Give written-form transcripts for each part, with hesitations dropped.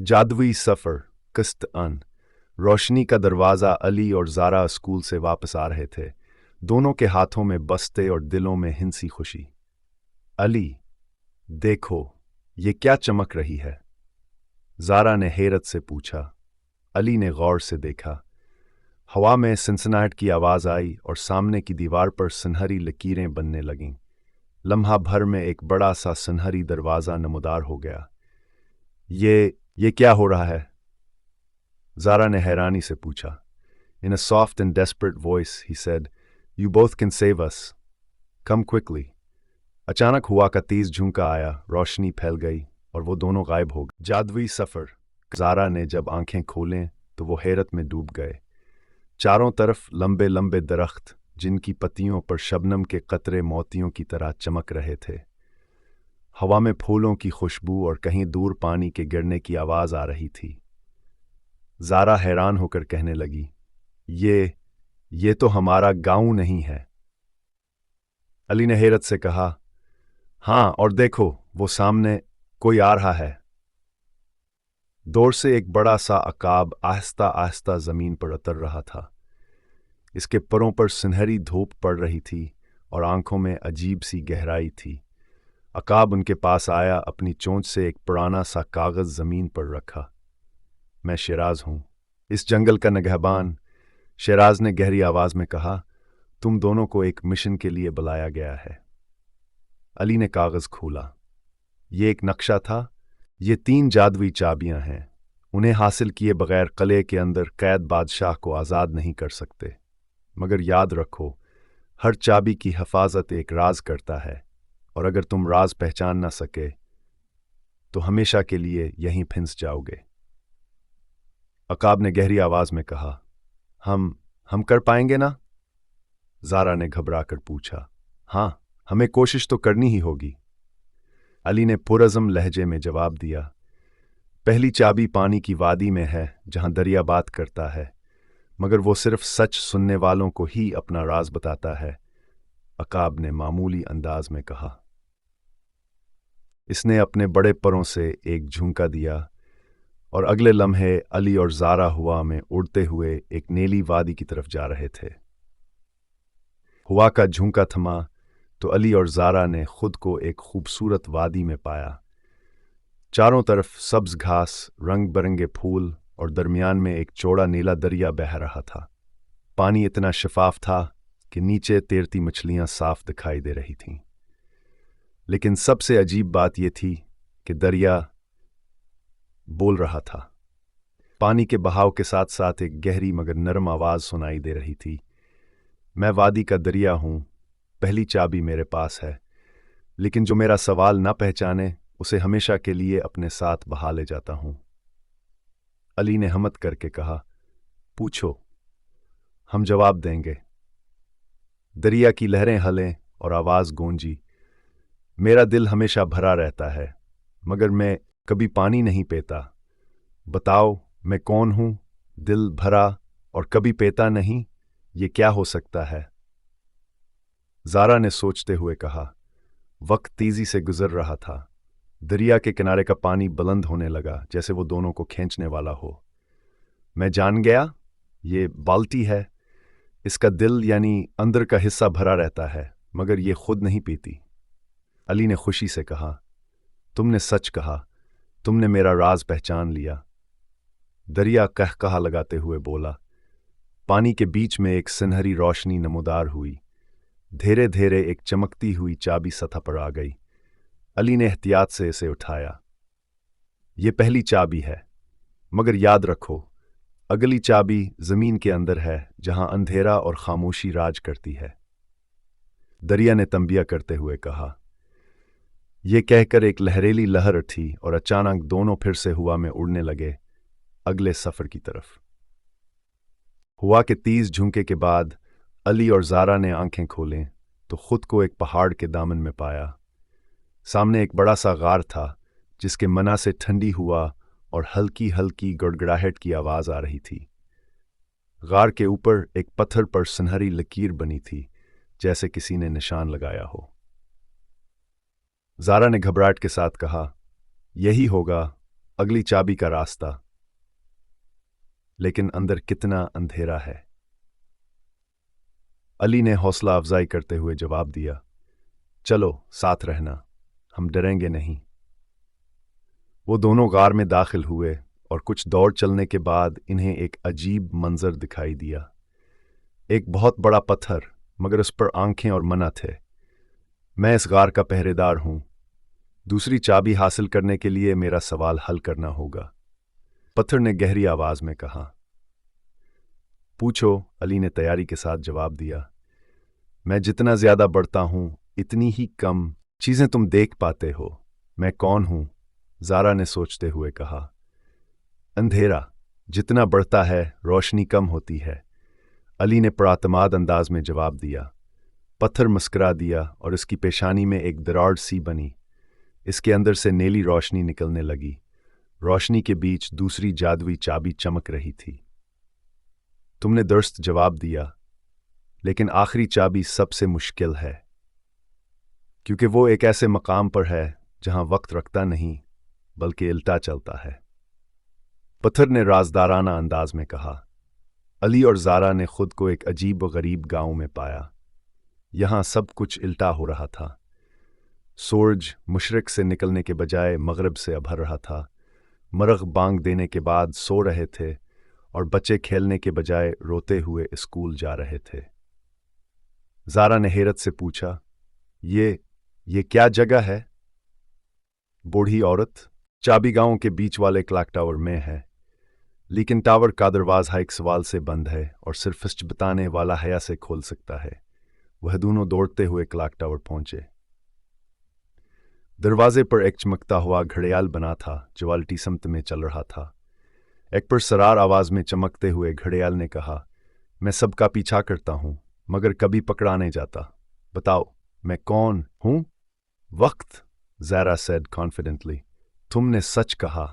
जादुई सफर किस्त अन रोशनी का दरवाज़ा। अली और ज़ारा स्कूल से वापस आ रहे थे, दोनों के हाथों में बस्ते और दिलों में हिंसी खुशी। अली, देखो, ये क्या चमक रही है? ज़ारा ने हैरत से पूछा। अली ने गौर से देखा। हवा में सनसनाहट की आवाज़ आई और सामने की दीवार पर सुनहरी लकीरें बनने लगीं। लम्हा भर में एक बड़ा सा सुनहरी दरवाज़ा नमूदार हो गया। ये क्या हो रहा है? ज़ारा ने हैरानी से पूछा। In a soft and desperate voice, he said, "You both can save us. Come quickly." अचानक हुआ का तेज झुंका आया, रोशनी फैल गई और वो दोनों गायब हो गए। जादुई सफर। ज़ारा ने जब आंखें खोलें तो वो हैरत में डूब गए। चारों तरफ लंबे लंबे दरख्त, जिनकी पत्तियों पर शबनम के कतरे मोतियों की तरह चमक रहे थे। हवा में फूलों की खुशबू और कहीं दूर पानी के गिरने की आवाज़ आ रही थी। ज़ारा हैरान होकर कहने लगी, ये तो हमारा गांव नहीं है। अली ने हैरत से कहा, हाँ, और देखो, वो सामने कोई आ रहा है। दूर से एक बड़ा सा अकाब आहिस्ता आहिस्ता जमीन पर उतर रहा था। इसके परों पर सुनहरी धूप पड़ रही थी और आंखों में अजीब सी गहराई थी। अकाब उनके पास आया, अपनी चोंच से एक पुराना सा कागज जमीन पर रखा। मैं शिराज हूं, इस जंगल का निगहबान। शिराज ने गहरी आवाज में कहा, तुम दोनों को एक मिशन के लिए बुलाया गया है। अली ने कागज खोला। ये एक नक्शा था। ये 3 जादुई चाबियां हैं। उन्हें हासिल किए बगैर किले के अंदर कैद बादशाह को आज़ाद नहीं कर सकते। मगर याद रखो, हर चाबी की हिफाजत एक राज करता है, और अगर तुम राज पहचान ना सके तो हमेशा के लिए यहीं फंस जाओगे। अकाब ने गहरी आवाज में कहा, हम कर पाएंगे ना? ज़ारा ने घबरा कर पूछा। हाँ, हमें कोशिश तो करनी ही होगी। अली ने पुरज़म लहजे में जवाब दिया। पहली चाबी पानी की वादी में है, जहां दरिया बात करता है, मगर वो सिर्फ सच सुनने वालों को ही अपना राज बताता है। अकाब ने मामूली अंदाज में कहा। इसने अपने बड़े परों से एक झुंका दिया और अगले लम्हे अली और ज़ारा हवा में उड़ते हुए एक नीली वादी की तरफ जा रहे थे। हुआ का झुंका थमा तो अली और ज़ारा ने खुद को एक खूबसूरत वादी में पाया। चारों तरफ सब्ज घास, रंग बिरंगे फूल और दरमियान में एक चौड़ा नीला दरिया बह रहा था। पानी इतना शफाफ था कि नीचे तैरती मछलियां साफ दिखाई दे रही थीं। लेकिन सबसे अजीब बात यह थी कि दरिया बोल रहा था। पानी के बहाव के साथ साथ एक गहरी मगर नरम आवाज सुनाई दे रही थी। मैं वादी का दरिया हूं, पहली चाबी मेरे पास है, लेकिन जो मेरा सवाल ना पहचाने उसे हमेशा के लिए अपने साथ बहा ले जाता हूं। अली ने हिम्मत करके कहा, पूछो, हम जवाब देंगे। दरिया की लहरें हलें और आवाज गूंजी, मेरा दिल हमेशा भरा रहता है, मगर मैं कभी पानी नहीं पीता। बताओ, मैं कौन हूं? दिल भरा और कभी पीता नहीं, ये क्या हो सकता है? ज़ारा ने सोचते हुए कहा। वक्त तेजी से गुजर रहा था। दरिया के किनारे का पानी बुलंद होने लगा, जैसे वो दोनों को खींचने वाला हो। मैं जान गया, ये बाल्टी है। इसका दिल यानी अंदर का हिस्सा भरा रहता है, मगर ये खुद नहीं पीती। अली ने खुशी से कहा, तुमने सच कहा, तुमने मेरा राज पहचान लिया। दरिया कहकहा लगाते हुए बोला। पानी के बीच में एक सुनहरी रोशनी नमूदार हुई। धीरे धीरे एक चमकती हुई चाबी सतह पर आ गई। अली ने एहतियात से इसे उठाया। ये पहली चाबी है, मगर याद रखो, अगली चाबी जमीन के अंदर है, जहां अंधेरा और खामोशी राज करती है। दरिया ने तंबिया करते हुए कहा। यह कहकर एक लहरेली लहर उठी और अचानक दोनों फिर से हवा में उड़ने लगे, अगले सफर की तरफ। हुआ के तेज झुंके के बाद अली और ज़ारा ने आंखें खोलें तो खुद को एक पहाड़ के दामन में पाया। सामने एक बड़ा सा गार था, जिसके मना से ठंडी हुआ और हल्की हल्की गड़गड़ाहट की आवाज आ रही थी। गार के ऊपर एक पत्थर पर सुनहरी लकीर बनी थी, जैसे किसी ने निशान लगाया हो। ज़ारा ने घबराहट के साथ कहा, यही होगा, अगली चाबी का रास्ता। लेकिन अंदर कितना अंधेरा है। अली ने हौसला अफजाई करते हुए जवाब दिया, चलो साथ रहना, हम डरेंगे नहीं। वो दोनों गार में दाखिल हुए और कुछ दौड़ चलने के बाद इन्हें एक अजीब मंजर दिखाई दिया। एक बहुत बड़ा पत्थर, मगर उस पर आंखें और मना थे। मैं इस गार का पहरेदार हूं। दूसरी चाबी हासिल करने के लिए मेरा सवाल हल करना होगा। पत्थर ने गहरी आवाज में कहा। पूछो, अली ने तैयारी के साथ जवाब दिया। मैं जितना ज्यादा बढ़ता हूं इतनी ही कम चीजें तुम देख पाते हो। मैं कौन हूं? ज़ारा ने सोचते हुए कहा। अंधेरा जितना बढ़ता है रोशनी कम होती है, अली ने पुरअतमाद अंदाज में जवाब दिया। पत्थर मुस्कुरा दिया और इसकी पेशानी में एक दरार सी बनी। इसके अंदर से नीली रोशनी निकलने लगी। रोशनी के बीच दूसरी जादुई चाबी चमक रही थी। तुमने दुरुस्त जवाब दिया, लेकिन आखिरी चाबी सबसे मुश्किल है, क्योंकि वो एक ऐसे मकाम पर है जहां वक्त रखता नहीं बल्कि इल्टा चलता है। पत्थर ने राजदाराना अंदाज में कहा। अली और ज़ारा ने खुद को एक अजीब व गरीब गांव में पाया। यहां सब कुछ इल्टा हो रहा था। सूरज मशरिक से निकलने के बजाय मगरिब से उभर रहा था। मरग बांग देने के बाद सो रहे थे और बच्चे खेलने के बजाय रोते हुए स्कूल जा रहे थे। ज़ारा ने हैरत से पूछा, ये क्या जगह है? बूढ़ी औरत, चाबी गांव के बीच वाले क्लॉक टावर में है, लेकिन टावर का दरवाजा एक सवाल से बंद है और सिर्फ फिस्ट बताने वाला हया से खोल सकता है। वह दोनों दौड़ते हुए क्लॉक टावर पहुंचे। दरवाजे पर एक चमकता हुआ घड़ियाल बना था जो उल्टी समत में चल रहा था। एक पुरसरार आवाज में चमकते हुए घड़ियाल ने कहा, मैं सबका पीछा करता हूं मगर कभी पकड़ा नहीं जाता। बताओ मैं कौन हूं? वक्त, ज़ारा said confidently. तुमने सच कहा,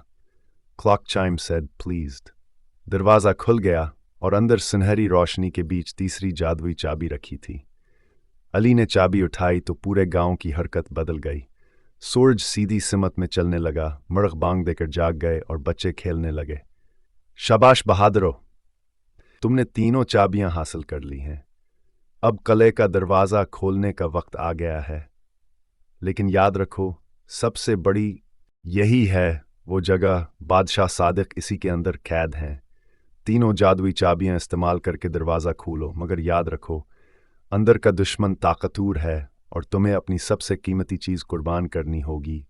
क्लॉक चाइम said pleased. दरवाजा खुल गया और अंदर सुनहरी रोशनी के बीच तीसरी जादुई चाबी रखी थी। अली ने चाबी उठाई तो पूरे गांव की हरकत बदल गई। सूरज सीधी सिमत में चलने लगा, मर्ग बांग देकर जाग गए और बच्चे खेलने लगे। शाबाश बहादुरो, तुमने तीनों चाबियां हासिल कर ली हैं। अब किले का दरवाजा खोलने का वक्त आ गया है। लेकिन याद रखो, सबसे बड़ी यही है वो जगह, बादशाह सादिक इसी के अंदर कैद हैं। तीनों जादुई चाबियां इस्तेमाल करके दरवाज़ा खोलो, मगर याद रखो अंदर का दुश्मन ताकतवर है और तुम्हें अपनी सबसे कीमती चीज़ कुर्बान करनी होगी।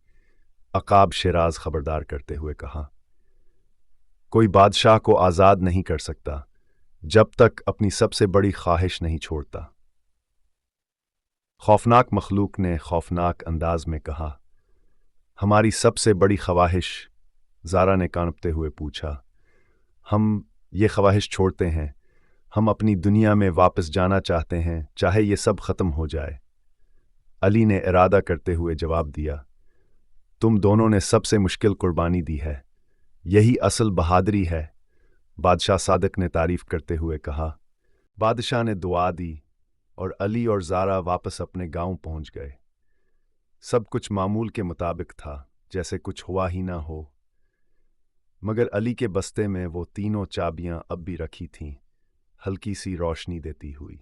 अकाब शिराज खबरदार करते हुए कहा। कोई बादशाह को आज़ाद नहीं कर सकता जब तक अपनी सबसे बड़ी ख्वाहिश नहीं छोड़ता। खौफनाक मखलूक ने खौफनाक अंदाज में कहा। हमारी सबसे बड़ी ख्वाहिश? ज़ारा ने कांपते हुए पूछा। हम ये ख्वाहिश छोड़ते हैं। हम अपनी दुनिया में वापस जाना चाहते हैं, चाहे ये सब ख़त्म हो जाए। अली ने इरादा करते हुए जवाब दिया। तुम दोनों ने सबसे मुश्किल कुर्बानी दी है। यही असल बहादुरी है, बादशाह सादिक ने तारीफ करते हुए कहा। बादशाह ने दुआ दी और अली और ज़ारा वापस अपने गांव पहुंच गए। सब कुछ मामूल के मुताबिक था, जैसे कुछ हुआ ही ना हो। मगर अली के बस्ते में वो तीनों चाबियां अब भी रखी थीं, हल्की सी रोशनी देती हुई।